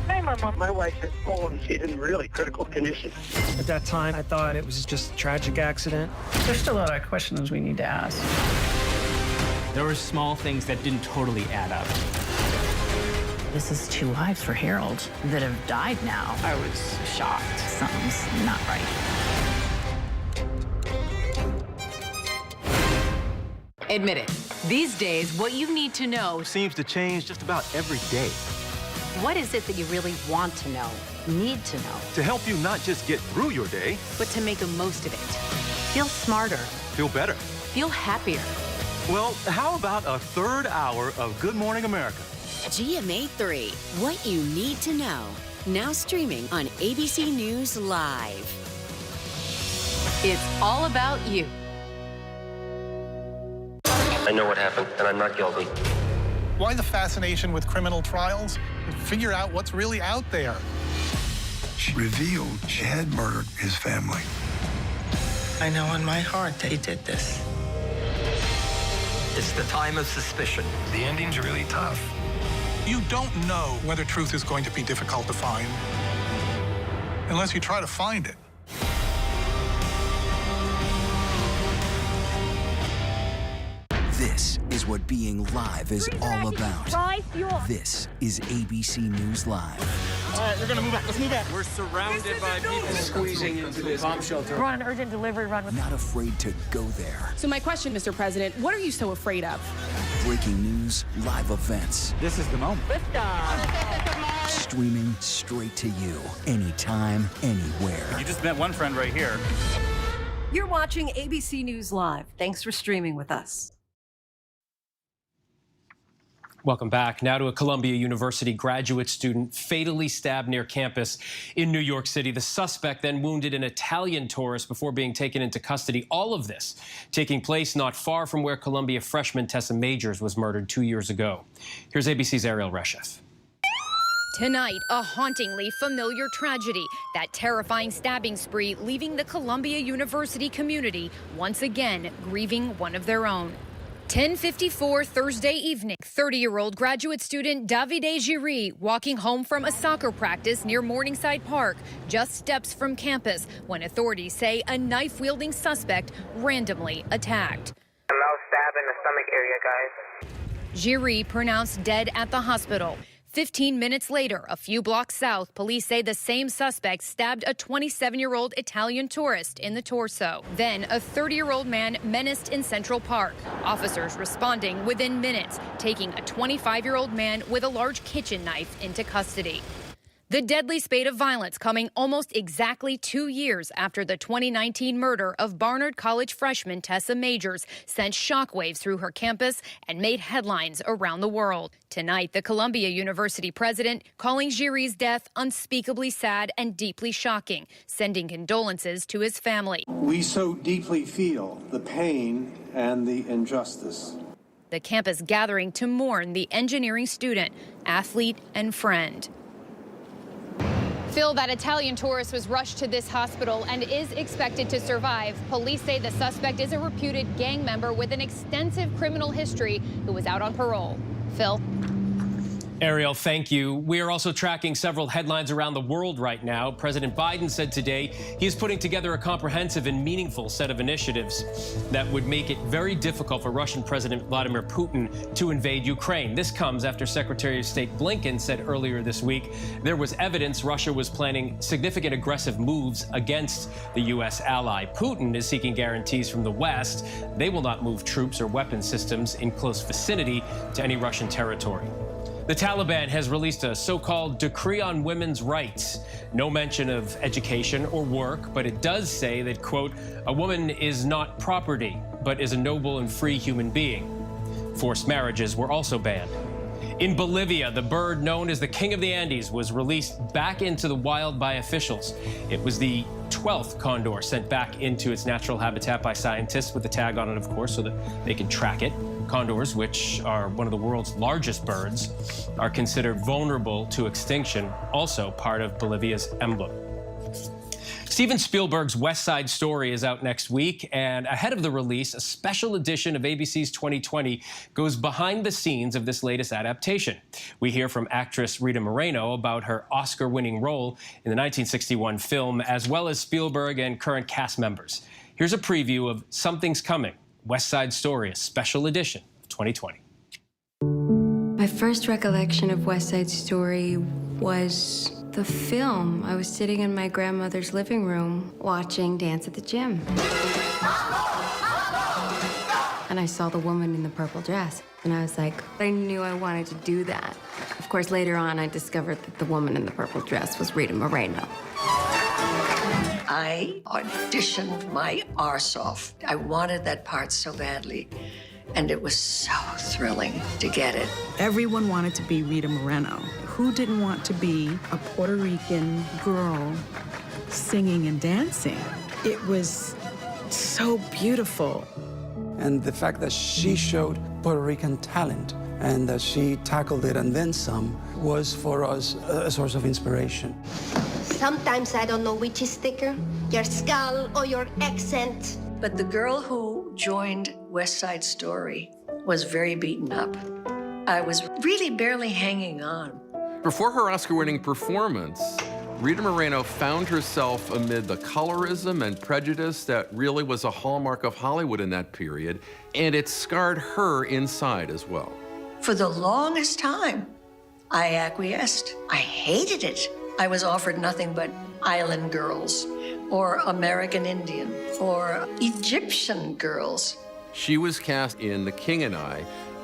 Hey, my wife has fallen. She's in really critical condition. At that time, I thought it was just a tragic accident. There's still a lot of questions we need to ask. There were small things that didn't totally add up. This is 2 lives for Harold that have died now. I was shocked. Something's not right. Admit it. These days, what you need to know seems to change just about every day. What is it that you really want to know, need to know? To help you not just get through your day, but to make the most of it. Feel smarter. Feel better. Feel happier. Well, how about a third hour of Good Morning America? GMA 3, what you need to know. Now streaming on ABC News Live. It's all about you. I know what happened, and I'm not guilty. Why the fascination with criminal trials? Figure out what's really out there. She revealed she had murdered his family. I know in my heart that he did this. It's the time of suspicion. The ending's really tough. You don't know whether truth is going to be difficult to find unless you try to find it. This is what being live is all about. This is ABC News Live. All right, we're gonna move back. Let's move back. We're surrounded by people squeezing into this bomb shelter. We're on an urgent delivery run. Not afraid to go there. So my question, Mr. President, what are you so afraid of? Breaking news, live events. This is the moment. Streaming straight to you, anytime, anywhere. You just met one friend right here. You're watching ABC News Live. Thanks for streaming with us. Welcome back. Now to a Columbia University graduate student fatally stabbed near campus in New York City. The suspect then wounded an Italian tourist before being taken into custody. All of this taking place not far from where Columbia freshman Tessa Majors was murdered 2 years ago. Here's ABC's Ariel Reshef. Tonight, a hauntingly familiar tragedy. That terrifying stabbing spree leaving the Columbia University community once again grieving one of their own. 10:54 Thursday evening, 30-year-old graduate student Davide Giri walking home from a soccer practice near Morningside Park, just steps from campus when authorities say a knife-wielding suspect randomly attacked. A low stab in the stomach area, guys. Giri pronounced dead at the hospital. 15 minutes later, a few blocks south, police say the same suspect stabbed a 27-year-old Italian tourist in the torso. Then a 30-year-old man menaced in Central Park. Officers responding within minutes, taking a 25-year-old man with a large kitchen knife into custody. The deadly spate of violence coming almost exactly 2 years after the 2019 murder of Barnard College freshman Tessa Majors sent shockwaves through her campus and made headlines around the world. Tonight, the Columbia University president calling Giri's death unspeakably sad and deeply shocking, sending condolences to his family. We so deeply feel the pain and the injustice. The campus gathering to mourn the engineering student, athlete, and friend. Phil, that Italian tourist was rushed to this hospital and is expected to survive. Police say the suspect is a reputed gang member with an extensive criminal history who was out on parole. Phil? Ariel, thank you. We are also tracking several headlines around the world right now. President Biden said today he is putting together a comprehensive and meaningful set of initiatives that would make it very difficult for Russian President Vladimir Putin to invade Ukraine. This comes after Secretary of State Blinken said earlier this week there was evidence Russia was planning significant aggressive moves against the U.S. ally. Putin is seeking guarantees from the West they will not move troops or weapon systems in close vicinity to any Russian territory. The Taliban has released a so-called decree on women's rights. No mention of education or work, but it does say that, quote, a woman is not property, but is a noble and free human being. Forced marriages were also banned. In Bolivia, the bird known as the King of the Andes was released back into the wild by officials. It was the 12th condor sent back into its natural habitat by scientists with a tag on it, of course, so that they can track it. Condors, which are one of the world's largest birds, are considered vulnerable to extinction, also part of Bolivia's emblem. Steven Spielberg's West Side Story is out next week, and ahead of the release, a special edition of ABC's 2020 goes behind the scenes of this latest adaptation. We hear from actress Rita Moreno about her Oscar-winning role in the 1961 film, as well as Spielberg and current cast members. Here's a preview of Something's Coming, West Side Story, a special edition of 2020. My first recollection of West Side Story was the film. I was sitting in my grandmother's living room watching Dance at the Gym. And I saw the woman in the purple dress. And I was like, I knew I wanted to do that. Of course, later on, I discovered that the woman in the purple dress was Rita Moreno. I auditioned my arse off. I wanted that part so badly, and it was so thrilling to get it. Everyone wanted to be Rita Moreno. Who didn't want to be a Puerto Rican girl singing and dancing? It was so beautiful. And the fact that she showed Puerto Rican talent and that she tackled it and then some was for us a source of inspiration. Sometimes I don't know which is thicker, your skull or your accent. But the girl who joined West Side Story was very beaten up. I was really barely hanging on. Before her Oscar-winning performance, Rita Moreno found herself amid the colorism and prejudice that really was a hallmark of Hollywood in that period, and it scarred her inside as well. For the longest time, I acquiesced. I hated it. I was offered nothing but island girls, or American Indian, or Egyptian girls. She was cast in The King and I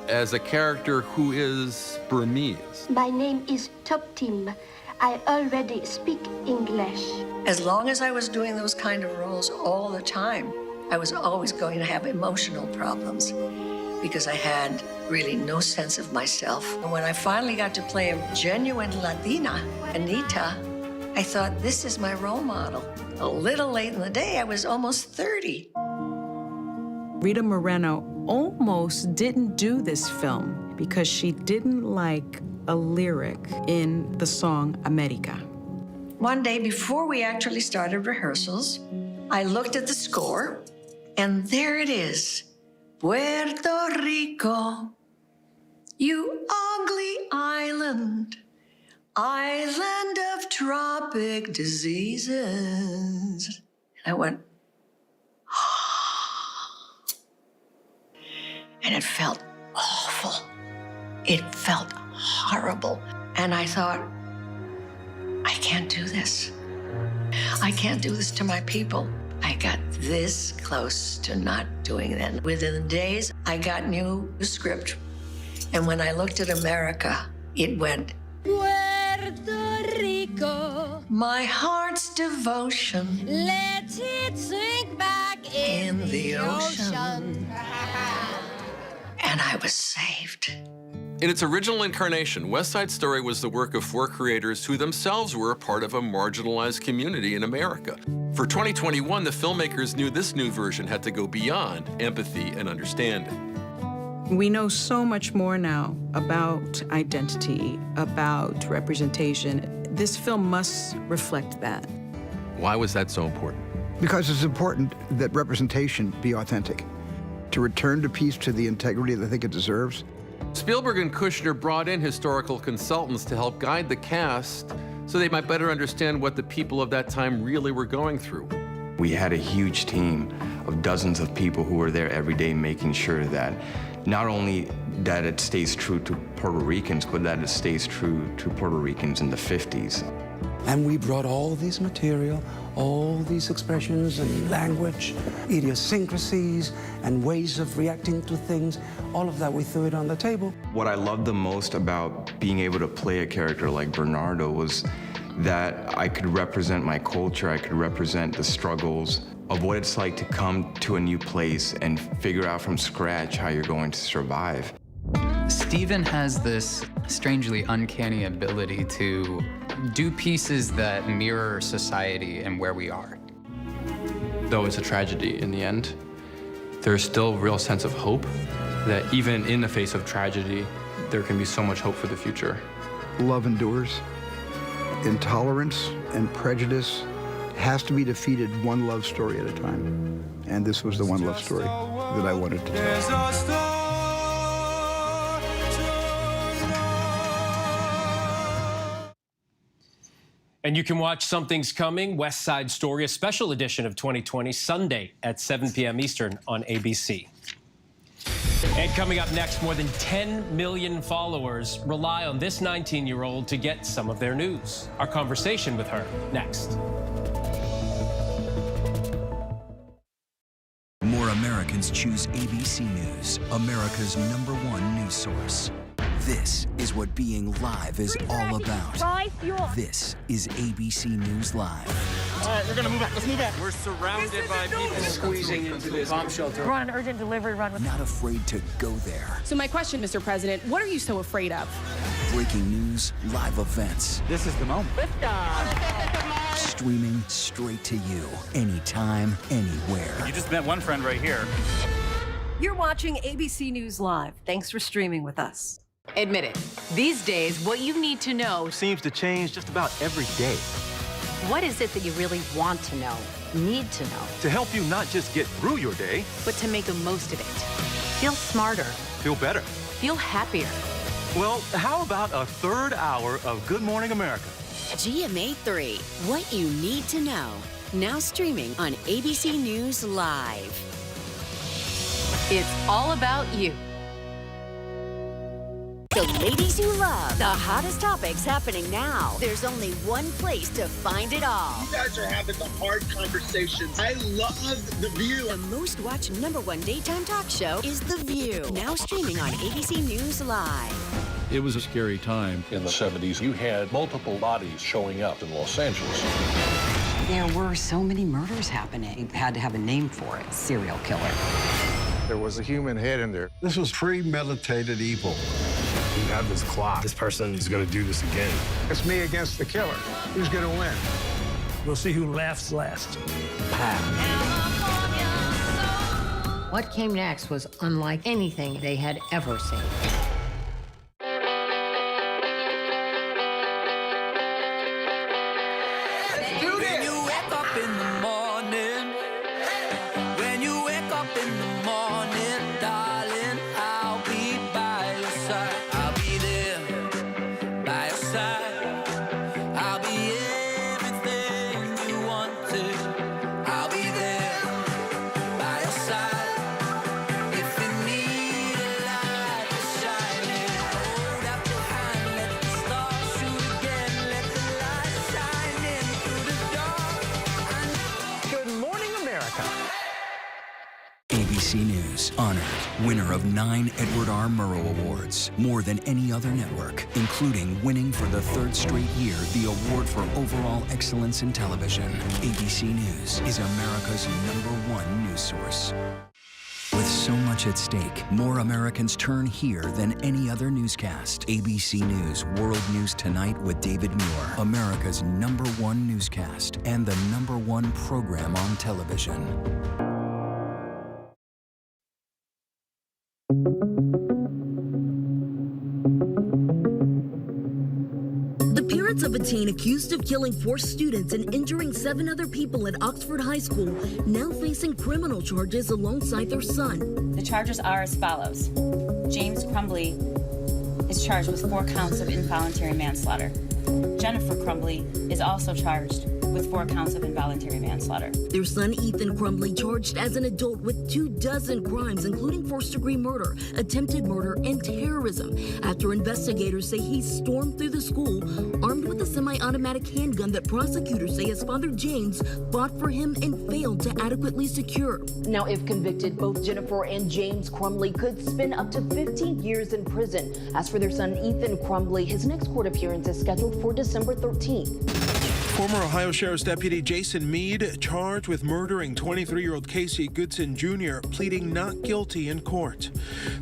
as a character who is Burmese. My name is Toptim. I already speak English. As long as I was doing those kind of roles all the time, I was always going to have emotional problems because I had really no sense of myself. And when I finally got to play a genuine Latina, Anita, I thought, this is my role model. A little late in the day, I was almost 30. Rita Moreno almost didn't do this film because she didn't like a lyric in the song America. One day before we actually started rehearsals, I looked at the score, and there it is. Puerto Rico, you ugly island, island of tropic diseases. And I went, and it felt awful. It felt horrible. And I thought, I can't do this. I can't do this to my people. I got this close to not doing that. Within days, I got new script. And when I looked at America, it went, Puerto Rico, my heart's devotion. Let it sink back in the ocean. And I was saved. In its original incarnation, West Side Story was the work of 4 creators who themselves were a part of a marginalized community in America. For 2021, the filmmakers knew this new version had to go beyond empathy and understanding. We know so much more now about identity, about representation. This film must reflect that. Why was that so important? Because it's important that representation be authentic. To return to peace to the integrity that I think it deserves, Spielberg and Kushner brought in historical consultants to help guide the cast so they might better understand what the people of that time really were going through. We had a huge team of dozens of people who were there every day making sure that not only that it stays true to Puerto Ricans, but that it stays true to Puerto Ricans in the 50s. And we brought all this material, all these expressions and language, idiosyncrasies and ways of reacting to things, all of that, we threw it on the table. What I loved the most about being able to play a character like Bernardo was that I could represent my culture, I could represent the struggles of what it's like to come to a new place and figure out from scratch how you're going to survive. Steven has this strangely uncanny ability to do pieces that mirror society and where we are. Though it's a tragedy in the end, there's still a real sense of hope that even in the face of tragedy, there can be so much hope for the future. Love endures. Intolerance and prejudice has to be defeated one love story at a time. And this was the one love story that I wanted to tell. And you can watch Something's Coming, West Side Story, a special edition of 2020, Sunday at 7 p.m. Eastern on ABC. And coming up next, more than 10 million followers rely on this 19-year-old to get some of their news. Our conversation with her next. More Americans choose ABC News, America's #1 news source. This is what being live is all about. This is ABC News Live. All right, we're gonna move back. Let's move back. We're surrounded by people squeezing into this bomb shelter. We're on an urgent delivery run. Not afraid to go there. So my question, Mr. President, what are you so afraid of? Breaking news, live events. This is the moment. Streaming straight to you, anytime, anywhere. You just met one friend right here. You're watching ABC News Live. Thanks for streaming with us. Admit it. These days, what you need to know seems to change just about every day. What is it that you really want to know, need to know? To help you not just get through your day, but to make the most of it. Feel smarter. Feel better. Feel happier. Well, how about a third hour of Good Morning America? GMA 3, what you need to know. Now streaming on ABC News Live. It's all about you. The ladies you love, the hottest topics happening now. There's only one place to find it all. You guys are having the hard conversations. I love The View. The most watched #1 daytime talk show is The View. Now streaming on ABC News Live. It was a scary time. In the 70s, you had multiple bodies showing up in Los Angeles. There were so many murders happening. You had to have a name for it. Serial killer. There was a human head in there. This was premeditated evil. You have this clock. This person is going to do this again. It's me against the killer. Who's going to win? We'll see who laughs last. What came next was unlike anything they had ever seen. ABC News honored winner of 9 Edward R. Murrow Awards, more than any other network, including winning for the 3rd straight year the award for overall excellence in television. ABC News is America's #1 news source. With so much at stake, more Americans turn here than any other newscast. ABC News World News Tonight with David Muir, America's #1 newscast and the #1 program on television. The parents of a teen accused of killing 4 students and injuring 7 other people at Oxford High School now facing criminal charges alongside their son. The charges are as follows. James Crumbly is charged with 4 counts of involuntary manslaughter. Jennifer Crumbley is also charged with 4 counts of involuntary manslaughter. Their son, Ethan Crumbley, charged as an adult with 24 crimes, including first-degree murder, attempted murder, and terrorism, after investigators say he stormed through the school armed with a semi-automatic handgun that prosecutors say his father, James, bought for him and failed to adequately secure. Now, if convicted, both Jennifer and James Crumbley could spend up to 15 years in prison. As for their son, Ethan Crumbley, his next court appearance is scheduled for December 13th. Former Ohio Sheriff's Deputy Jason Meade charged with murdering 23-year-old Casey Goodson Jr., pleading not guilty in court.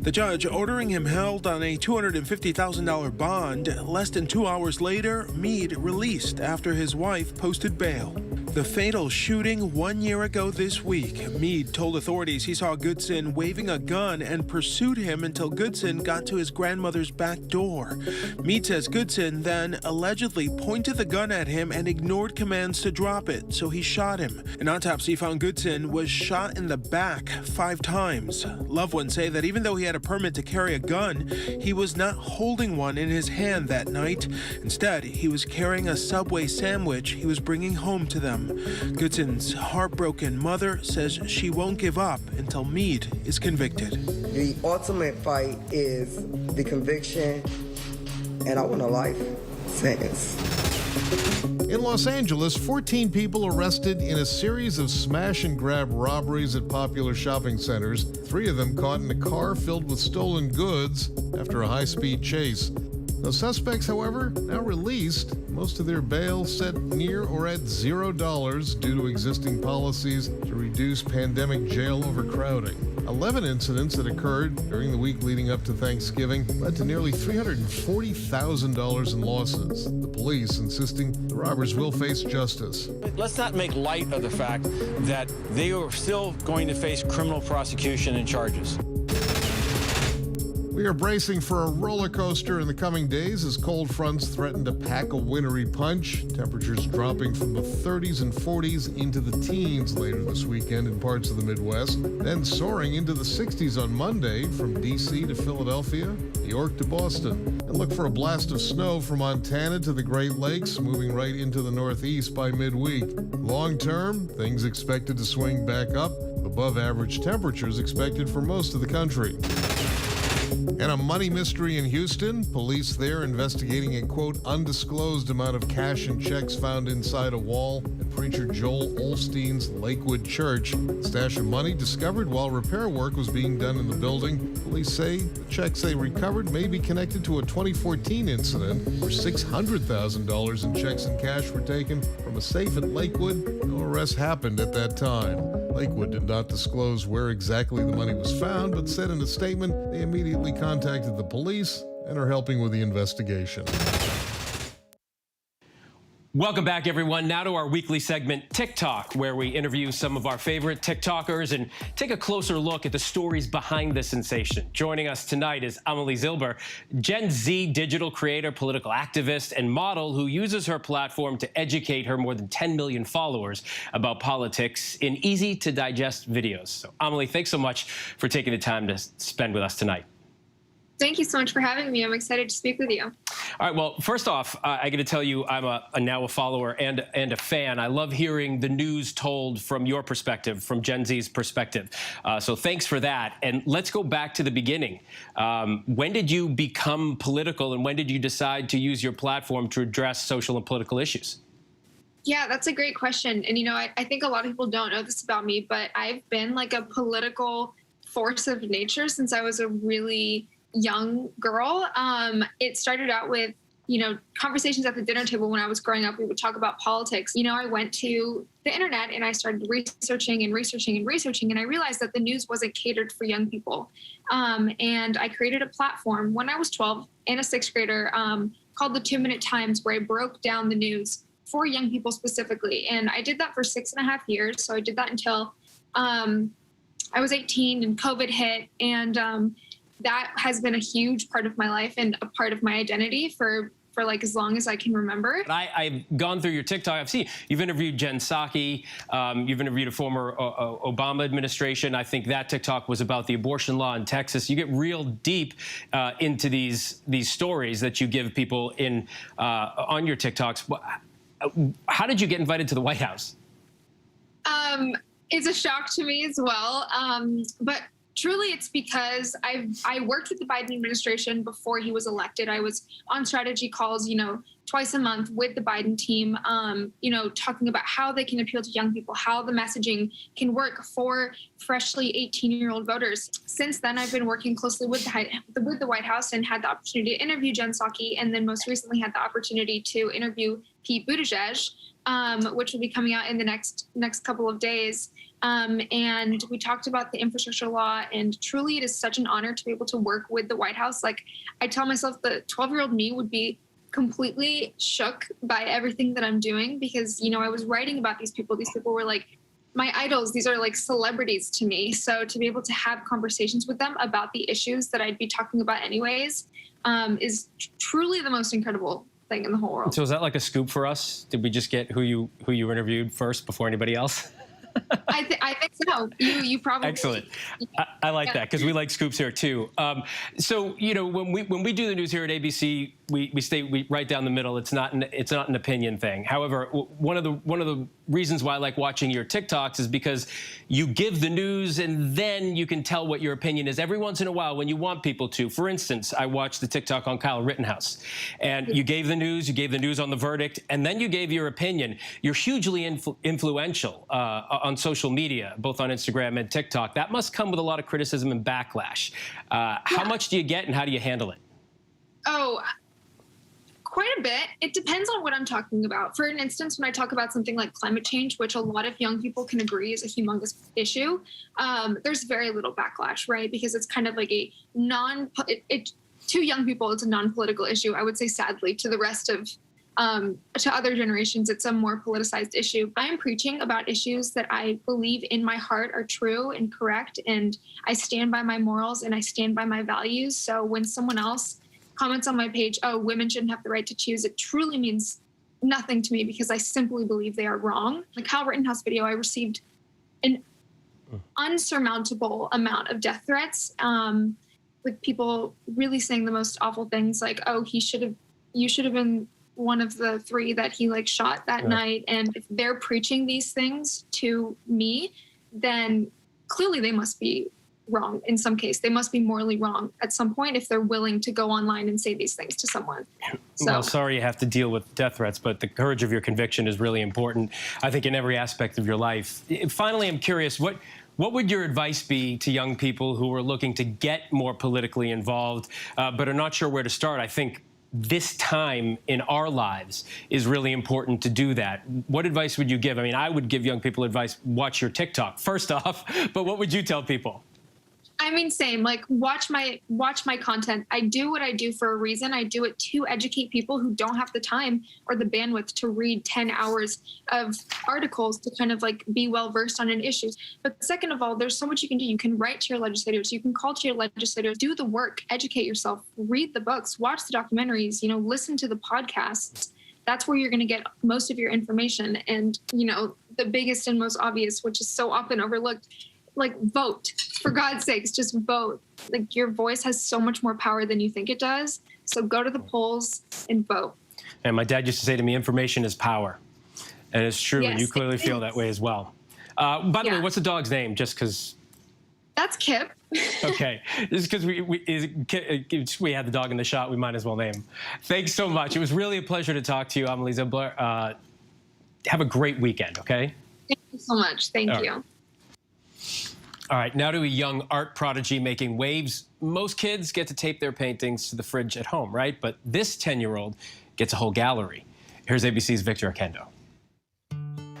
The judge ordering him held on a $250,000 bond. Less than 2 hours later, Meade released after his wife posted bail. The fatal shooting 1 year ago this week. Meade told authorities he saw Goodson waving a gun and pursued him until Goodson got to his grandmother's back door. Meade says Goodson then allegedly pointed the gun at him and ignored commands to drop it, so he shot him. An autopsy found Goodson was shot in the back 5 times. Loved ones say that even though he had a permit to carry a gun, he was not holding one in his hand that night. Instead, he was carrying a Subway sandwich he was bringing home to them. Goodson's heartbroken mother says she won't give up until Meade is convicted. The ultimate fight is the conviction, and I want a life sentence. In Los Angeles, 14 people arrested in a series of smash-and-grab robberies at popular shopping centers. 3 of them caught in a car filled with stolen goods after a high-speed chase. The suspects, however, now released. Most of their bail set near or at $0 due to existing policies to reduce pandemic jail overcrowding. 11 incidents that occurred during the week leading up to Thanksgiving led to nearly $340,000 in losses. The police insisting the robbers will face justice. Let's not make light of the fact that they are still going to face criminal prosecution and charges. We are bracing for a roller coaster in the coming days as cold fronts threaten to pack a wintry punch. Temperatures dropping from the 30s and 40s into the teens later this weekend in parts of the Midwest, then soaring into the 60s on Monday from D.C. to Philadelphia, New York to Boston. And look for a blast of snow from Montana to the Great Lakes, moving right into the Northeast by midweek. Long term, things expected to swing back up, above average temperatures expected for most of the country. And a money mystery in Houston. Police there investigating a, quote, undisclosed amount of cash and checks found inside a wall at preacher Joel Olstein's Lakewood Church. Stash of money discovered while repair work was being done in the building. Police say the checks they recovered may be connected to a 2014 incident where $600,000 in checks and cash were taken from a safe at Lakewood. No arrests happened at that time. Lakewood did not disclose where exactly the money was found, but said in a statement they immediately contacted the police and are helping with the investigation. Welcome back, everyone. Now to our weekly segment, TikTok, where we interview some of our favorite TikTokers and take a closer look at the stories behind the sensation. Joining us tonight is Amelie Zilber, Gen Z digital creator, political activist, and model who uses her platform to educate her more than 10 million followers about politics in easy-to-digest videos. So, Amelie, thanks so much for taking the time to spend with us tonight. Thank you so much for having me. I'm excited to speak with you. All right. Well, first off, I got to tell you, I'm now a follower and a fan. I love hearing the news told from your perspective, from Gen Z's perspective. So thanks for that. And let's go back to the beginning. When did you become political, and when did you decide to use your platform to address social and political issues? Yeah, that's a great question. And, you know, I think a lot of people don't know this about me, but I've been like a political force of nature since I was a really young girl. It started out with, you know, conversations at the dinner table when I was growing up. We would talk about politics. You know, I went to the internet and I started researching, and I realized that the news wasn't catered for young people. And I created a platform when I was 12 and a 6th grader called the 2-Minute Times, where I broke down the news for young people specifically. And I did that for 6.5 years. So I did that until I was 18 and COVID hit. And that has been a huge part of my life and a part of my identity for for like as long as I can remember. I've gone through your TikTok. I've seen you've interviewed Jen Psaki. You've interviewed a former Obama administration. I think that TikTok was about the abortion law in Texas. You get real deep into these stories that you give people in on your TikToks. How did you get invited to the White House? It's a shock to me as well. But truly, it's because I worked with the Biden administration before he was elected. I was on strategy calls, twice a month with the Biden team, talking about how they can appeal to young people, how the messaging can work for freshly 18-year-old voters. Since then, I've been working closely with the White House and had the opportunity to interview Jen Psaki, and then most recently had the opportunity to interview Pete Buttigieg, which will be coming out in the next couple of days. And we talked about the infrastructure law, and truly it is such an honor to be able to work with the White House. Like, I tell myself the 12-year-old me would be completely shook by everything that I'm doing because, I was writing about these people. These people were like my idols. These are like celebrities to me. So to be able to have conversations with them about the issues that I'd be talking about anyways, is truly the most incredible thing in the whole world. So is that like a scoop for us? Did we just get who you interviewed first before anybody else? I think so. You probably. Excellent. I like that because we like scoops here too. So when we do the news here at ABC, we write down the middle. It's not an opinion thing. However, one of the reasons why I like watching your TikToks is because you give the news and then you can tell what your opinion is every once in a while when you want people to. For instance, I watched the TikTok on Kyle Rittenhouse, and you gave the news. You gave the news on the verdict, and then you gave your opinion. You're hugely influential on social media, both on Instagram and TikTok. That must come with a lot of criticism and backlash. How much do you get, and how do you handle it? Oh, quite a bit. It depends on what I'm talking about. For an instance, when I talk about something like climate change, which a lot of young people can agree is a humongous issue, there's very little backlash, right? Because it's kind of like a to young people, it's a non-political issue. I would say, sadly, to the rest of to other generations, it's a more politicized issue. I am preaching about issues that I believe in my heart are true and correct, and I stand by my morals and I stand by my values. So when someone else comments on my page, oh, women shouldn't have the right to choose, it truly means nothing to me because I simply believe they are wrong. The Kyle Rittenhouse video, I received an unsurmountable amount of death threats, with people really saying the most awful things like, oh, you should have been one of the 3 that he shot that night. And if they're preaching these things to me, then clearly they must be wrong in some case. They must be morally wrong at some point if they're willing to go online and say these things to someone. So. Well, sorry you have to deal with death threats, but the courage of your conviction is really important, I think, in every aspect of your life. Finally, I'm curious, what would your advice be to young people who are looking to get more politically involved, but are not sure where to start? I think this time in our lives is really important to do that. What advice would you give? I mean, I would give young people advice, watch your TikTok, first off, but what would you tell people? I mean, same, watch my content. I do what I do for a reason. I do it to educate people who don't have the time or the bandwidth to read 10 hours of articles to kind of be well-versed on an issue. But second of all, there's so much you can do. You can write to your legislators. You can call to your legislators, do the work, educate yourself, read the books, watch the documentaries, listen to the podcasts. That's where you're going to get most of your information. And, the biggest and most obvious, which is so often overlooked, vote. For God's sakes, just vote. Your voice has so much more power than you think it does. So go to the polls and vote. And my dad used to say to me, information is power. And it's true. Yes, and you clearly feel that way as well. By the way, what's the dog's name? Just because. That's Kip. Okay. Just because we had the dog in the shot, we might as well name him. Thanks so much. It was really a pleasure to talk to you, Amelie Zimbler. Have a great weekend, okay? Thank you so much. Thank you. All right, now to a young art prodigy making waves. Most kids get to tape their paintings to the fridge at home, right? But this 10-year-old gets a whole gallery. Here's ABC's Victor Akendo.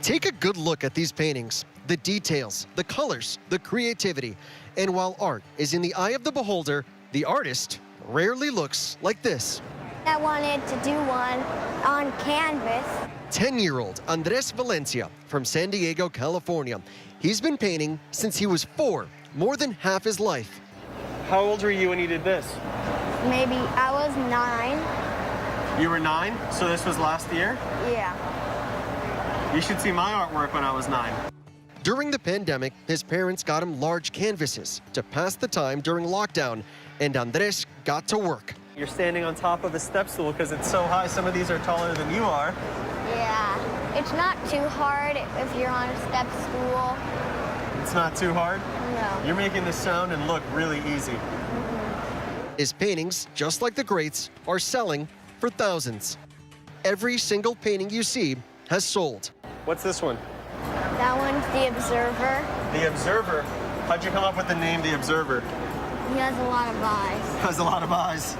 Take a good look at these paintings, the details, the colors, the creativity. And while art is in the eye of the beholder, the artist rarely looks like this. I wanted to do one on canvas. 10-year-old Andres Valencia from San Diego, California. He's been painting since he was 4, more than half his life. How old were you when you did this? Maybe I was 9. You were 9, so this was last year? Yeah. You should see my artwork when I was 9. During the pandemic, his parents got him large canvases to pass the time during lockdown, and Andres got to work. You're standing on top of the step stool because it's so high. Some of these are taller than you are. Yeah. It's not too hard if you're on a step stool. It's not too hard? No. You're making this sound and look really easy. His paintings, just like the greats, are selling for thousands. Every single painting you see has sold. What's this one? That one's The Observer. The Observer? How'd you come up with the name The Observer? He has a lot of eyes. Has a lot of eyes.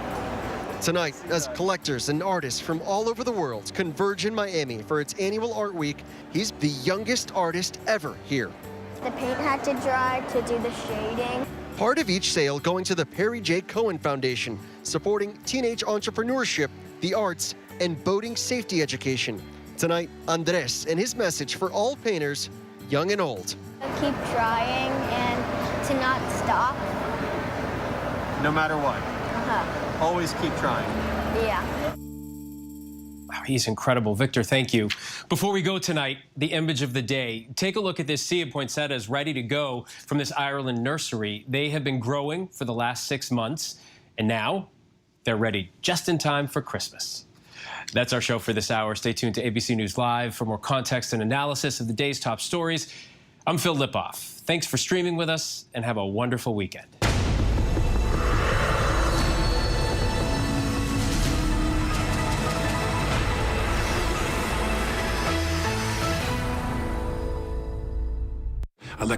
Tonight, as collectors and artists from all over the world converge in Miami for its annual art week, he's the youngest artist ever here. The paint had to dry to do the shading. Part of each sale going to the Perry J. Cohen Foundation, supporting teenage entrepreneurship, the arts, and boating safety education. Tonight, Andres and his message for all painters, young and old. Keep trying and to not stop. No matter what. Always keep trying. Yeah. Wow, he's incredible. Victor, thank you. Before we go tonight, the image of the day. Take a look at this sea of poinsettias ready to go from this Ireland nursery. They have been growing for the last 6 months, and now they're ready just in time for Christmas. That's our show for this hour. Stay tuned to ABC News Live for more context and analysis of the day's top stories. I'm Phil Lipoff. Thanks for streaming with us, and have a wonderful weekend.